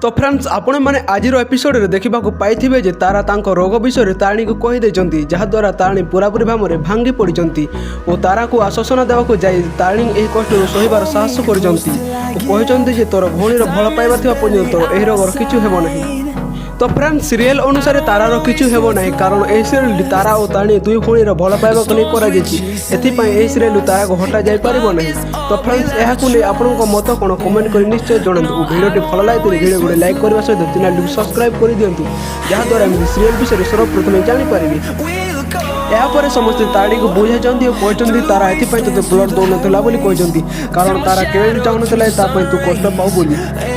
तो फ्रेंड्स आपण मैंने आज एपिसोड रे देखा पाई जे तारा तांको रोग विषय तारिणी को कहीदे जहाद्वारा तारिणी पूरापूरी भाव में भांगी पड़ी और तारा को आश्वासन देवाक जाई तारिणी यह कष्ट सहिबार साहस कर तोर भौणी भल पाइबा पर्यंत यह रोगर किछु हेबो नहीं। तो फ्रेंड्स सीरियल अनुसार तारार किछु हेबो नहीं कारण यह सीरियल तारा और तारिणी दुई भौणी भल पाइबा को नहीं करा एथि सीरियल तारा को हटा जाई परिबो नहीं। तो फ्रेंड्स यह नहीं आपन मत कौन कमेंट कर निश्चय जनातु भिडियो भल लगे भिडियो गोटे लाइक करने सहित चैनल को सब्सक्राइब कर दिंतु जहाद्वारा सीरियल विषय सर्वप्रथम जानीपारे। यापर समस्ते ताड़ी को बुझाई और कहते तारा ये ब्लड दौन कारण तारा केवल चाहूला तू कष्ट पाऊ बोली।